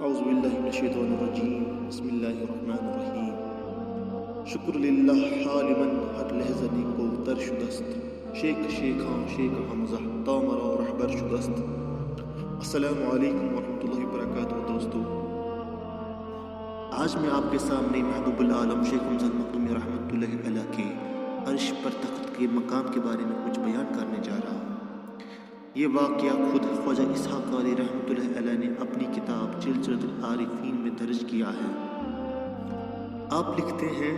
اعوذ باللہ من الشیطان الرجیم بسم اللہ الرحمن الرحیم شکر للہ حالمن ہر لحظنی کو در شدست شیخ شیخاں شیخ حمزہ تامرا رہبر شدست۔ السلام علیکم ورحمۃ اللہ وبرکاتہ دوستو، آج میں آپ کے سامنے محبوب العالم شیخ حمزہ المخدومی رحمۃ اللہ علیہ کے عرش پر تخت کے مقام کے بارے میں کچھ بیان کرنے جا رہا ہوں۔ یہ واقعہ خود خواجہ اسحاق علی رحمۃ اللہ علیہ نے اپنی کتاب سلسلۃ العارفین میں درج کیا ہے۔ آپ لکھتے ہیں،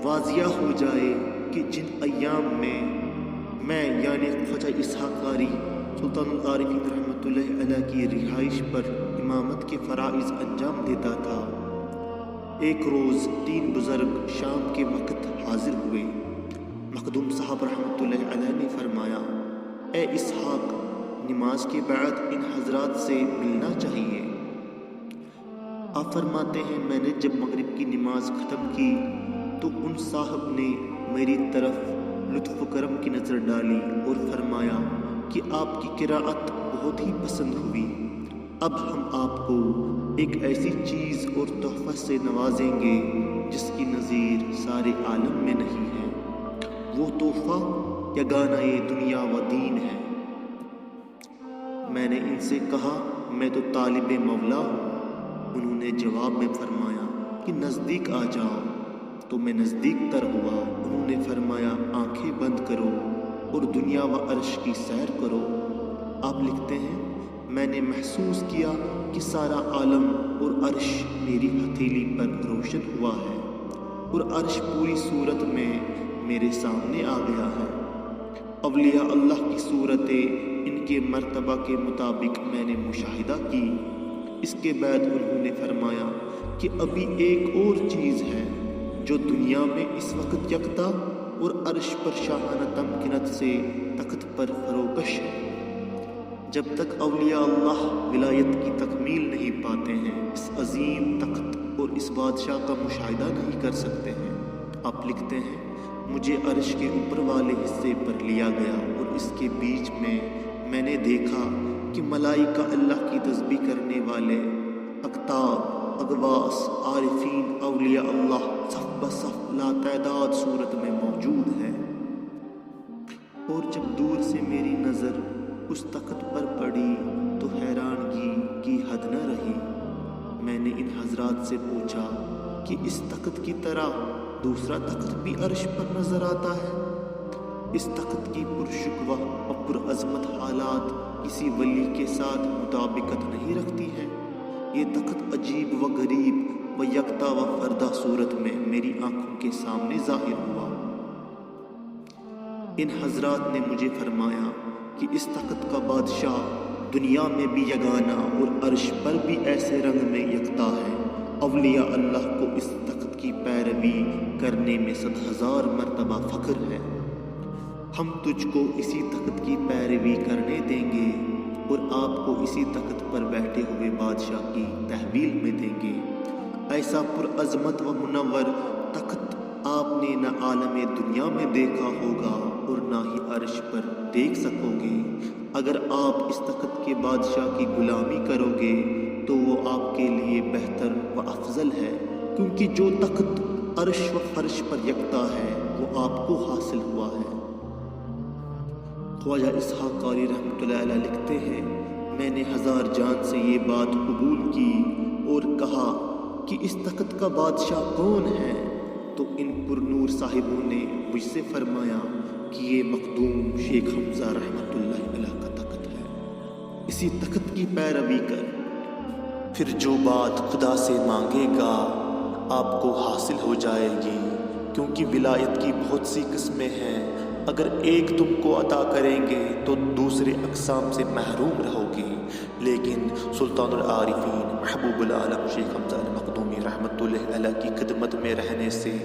واضح ہو جائے کہ جن ایام میں یعنی خواجہ اسحاق علی سلطان العارفین رحمۃ اللہ علیہ کی رہائش پر امامت کے فرائض انجام دیتا تھا، ایک روز 3 بزرگ شام کے وقت حاضر ہوئے۔ مخدوم صاحب رحمۃ اللہ علیہ نے فرمایا، اے اسحاق، نماز کے بعد ان حضرات سے ملنا چاہیے۔ آپ فرماتے ہیں، میں نے جب مغرب کی نماز ختم کی تو ان صاحب نے میری طرف لطف و کرم کی نظر ڈالی اور فرمایا کہ آپ کی قراءت بہت ہی پسند ہوئی، اب ہم آپ کو ایک ایسی چیز اور تحفہ سے نوازیں گے جس کی نظیر سارے عالم میں نہیں ہے۔ وہ تحفہ یگانہ دنیا و دین ہے۔ میں نے ان سے کہا، میں تو طالب مولا ہوں۔ انہوں نے جواب میں فرمایا کہ نزدیک آ جاؤ، تو میں نزدیک تر ہوا۔ انہوں نے فرمایا، آنکھیں بند کرو اور دنیا و عرش کی سیر کرو۔ آپ لکھتے ہیں، میں نے محسوس کیا کہ سارا عالم اور عرش میری ہتھیلی پر روشن ہوا ہے اور عرش پوری صورت میں میرے سامنے آ گیا ہے۔ اولیاء اللہ کی صورتیں ان کے مرتبہ کے مطابق میں نے مشاہدہ کی۔ اس کے بعد انہوں نے فرمایا کہ ابھی ایک اور چیز ہے جو دنیا میں اس وقت یکتا اور عرش پر شاہانہ تمکنت سے تخت پر فروکش ہے۔ جب تک اولیاء اللہ ولایت کی تکمیل نہیں پاتے ہیں، اس عظیم تخت اور اس بادشاہ کا مشاہدہ نہیں کر سکتے ہیں۔ آپ لکھتے ہیں، مجھے عرش کے اوپر والے حصے پر لیا گیا اور اس کے بیچ میں نے دیکھا کہ ملائکہ اللہ کی تسبیح کرنے والے اقطاب، اغواث، عارفین، اولیاء اللہ صف بصف لاتعداد صورت میں موجود ہے۔ اور جب دور سے میری نظر اس تخت پر پڑی تو حیرانگی کی حد نہ رہی۔ میں نے ان حضرات سے پوچھا کہ اس تخت کی طرح دوسرا تخت بھی عرش پر نظر آتا ہے؟ اس تخت کی پرشکوہ اور پرعظمت حالات کسی ولی کے ساتھ مطابقت نہیں رکھتی ہیں۔ یہ تخت عجیب و غریب و یکتا و فردہ صورت میں میری آنکھوں کے سامنے ظاہر ہوا۔ ان حضرات نے مجھے فرمایا کہ اس تخت کا بادشاہ دنیا میں بھی یگانہ اور عرش پر بھی ایسے رنگ میں یکتا ہے۔ اولیاء اللہ کو اس تخت کی پیروی کرنے میں 100,000 مرتبہ فخر ہے۔ ہم تجھ کو اسی تخت کی پیروی کرنے دیں گے اور آپ کو اسی تخت پر بیٹھے ہوئے بادشاہ کی تحویل میں دیں گے۔ ایسا پرعظمت و منور تخت آپ نے نہ عالم دنیا میں دیکھا ہوگا اور نہ ہی عرش پر دیکھ سکو گے۔ اگر آپ اس تخت کے بادشاہ کی غلامی کرو گے تو وہ آپ کے لیے بہتر و افضل ہے، کیونکہ جو تخت عرش و فرش پر یکتا ہے وہ آپ کو حاصل ہوا ہے۔ خواجہ اسحاق علی رحمۃ اللہ علیہ لکھتے ہیں، میں نے 1000 جان سے یہ بات قبول کی اور کہا کہ اس تخت کا بادشاہ کون ہے؟ تو ان پر نور صاحبوں نے مجھ سے فرمایا کہ یہ مخدوم شیخ حمزہ رحمۃ اللہ علیہ کا تخت ہے، اسی تخت کی پیروی کر، پھر جو بات خدا سے مانگے گا آپ کو حاصل ہو جائے گی، کیونکہ ولایت کی بہت سی قسمیں ہیں۔ اگر ایک تم کو عطا کریں گے تو دوسرے اقسام سے محروم رہو گے، لیکن سلطان العارفین محبوب العالم شیخ حمزہ المخدومی رحمۃ اللہ علیہ کی خدمت میں رہنے سے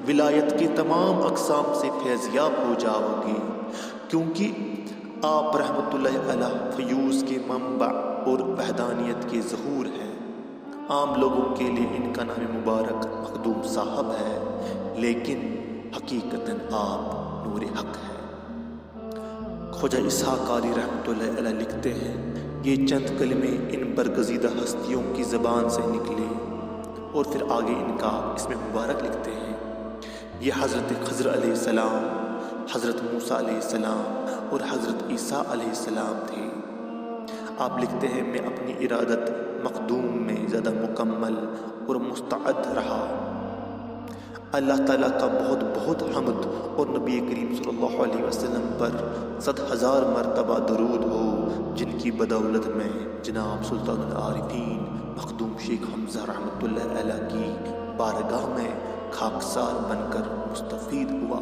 ولایت کے تمام اقسام سے فیضیاب ہو جاؤ گے، کیونکہ آپ رحمۃ اللہ علیہ فیوز کے منبع اور وحدانیت کے ظہور ہیں۔ عام لوگوں کے لیے ان کا نام مبارک مخدوم صاحب ہے، لیکن حقیقتاً آپ نور حق ہے۔ خواجہ اسحاق علی رحمۃ اللہ علیہ لکھتے ہیں، یہ چند کلمے ان برگزیدہ ہستیوں کی زبان سے نکلے اور پھر آگے ان کا اس میں مبارک لکھتے ہیں۔ یہ حضرت خضر علیہ السلام، حضرت موسیٰ علیہ السلام اور حضرت عیسیٰ علیہ السلام تھے۔ آپ لکھتے ہیں میں اپنی ارادت مقدوم میں زیادہ مکمل اور مستعد رہا۔ اللہ تعالیٰ کا بہت بہت حمد اور نبی کریم صلی اللہ علیہ وسلم پر 100,000 مرتبہ درود ہو، جن کی بدولت میں جناب سلطان العارفین مخدوم شیخ حمزہ رحمۃ اللہ علیہ کی بارگاہ میں خاکسار بن کر مستفید ہوا۔